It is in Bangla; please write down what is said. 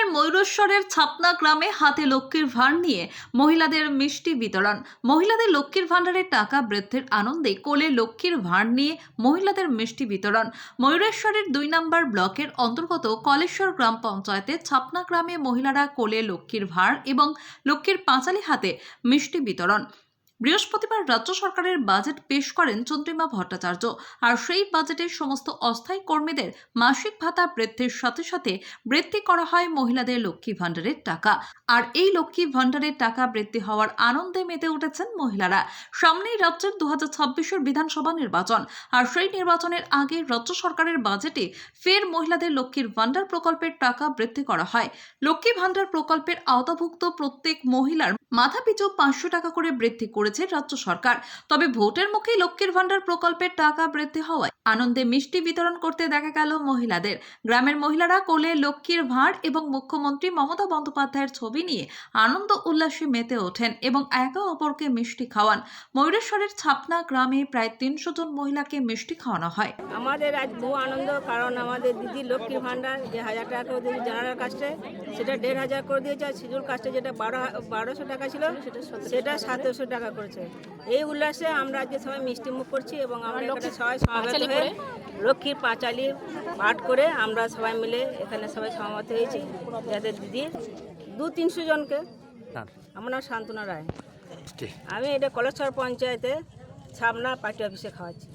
ঝাড়গ্রামের ময়ূরেশ্বরের ছাপনা গ্রামে হাতে লক্ষ্মীর ভাঁড় নিয়ে মহিলাদের মিষ্টি বিতরণ। মহিলাদের লক্ষ্মীর ভাণ্ডারের টাকা বৃদ্ধির আনন্দে কোলে লক্ষ্মীর ভাঁড় নিয়ে মহিলাদের মিষ্টি বিতরণ। ময়ূরেশ্বরের 2 নম্বর ব্লকের অন্তর্গত কলেশ্বর গ্রাম পঞ্চায়েতের ছাপনা গ্রামে মহিলারা কোলে লক্ষ্মীর ভাঁড় এবং লক্ষ্মীর পাঁচালী হাতে মিষ্টি বিতরণ। বৃহস্পতিবার রাজ্য সরকারের বাজেট পেশ করেন চন্দ্রিমা ভট্টাচার্য। আর সেই বাজেটের সমস্ত অস্থায়ী কর্মীদের মাসিক ভাতা বৃদ্ধির সাথে সাথে বৃদ্ধি করা হয় মহিলাদের লক্ষ্মী ভাণ্ডারের টাকা। আর এই লক্ষ্মী ভাণ্ডারের টাকা বৃদ্ধি হওয়ার আনন্দে মেতে উঠেছেন মহিলারা। সামনেই রাজ্যের 2026-এর বিধানসভা নির্বাচন। আর সেই নির্বাচনের আগে রাজ্য সরকারের বাজেটে ফের মহিলাদের লক্ষ্মীর ভাণ্ডার প্রকল্পের টাকা বৃদ্ধি করা হয়। লক্ষ্মী ভাণ্ডার প্রকল্পের আওতাভুক্ত প্রত্যেক মহিলার মাথাপিছু 500 টাকা করে বৃদ্ধি করেছে রাজ্য সরকার। তবে ভোটের মুখে লক্ষ্মীর ভাণ্ডার প্রকল্পের টাকা বৃদ্ধি হওয়ায় আনন্দে মিষ্টি বিতরণ করতে দেখা গেল মহিলাদের। গ্রামের মহিলারা কোলে লক্ষ্মীর ভাঁড় এবং মুখ্যমন্ত্রী মমতা বন্দ্যোপাধ্যায়ের ছবি নিয়ে আনন্দ উল্লাসে মেতে ওঠেন এবং একে অপরকে মিষ্টি খাওয়ান। ময়ূরেশ্বরের ছাপনা গ্রামে প্রায় 300 জন মহিলাকে মিষ্টি খাওয়ানো হয়। আমাদের আজ বহু আনন্দ, কারণ আমাদের দিদি লক্ষ্মীর ভাণ্ডার যে 1000 টাকা করে দিয়েছে জেনারেল কাস্টে, সেটা 1500 করে দিয়েছে। আর শিডিউল কাস্টে যেটা 1200 টাকা ছিল সেটা 1700 টাকা করেছে। এই উল্লাসে আমরা আজকে সবাই মিষ্টি মুখ করছি এবং আমরা এখানে সবাই সমাবেত হয়ে লক্ষ্মীর পাঁচালী পাঠ করে আমরা সবাই মিলে এখানে সবাই সমাবেত হয়েছি। যাদের দিদির 200-300 জনকে। আমার নাম শান্তনা রায়। আমি এটা কলেশ্বর পঞ্চায়েতে ছাপনা পার্টি অফিসে খাওয়াচ্ছি।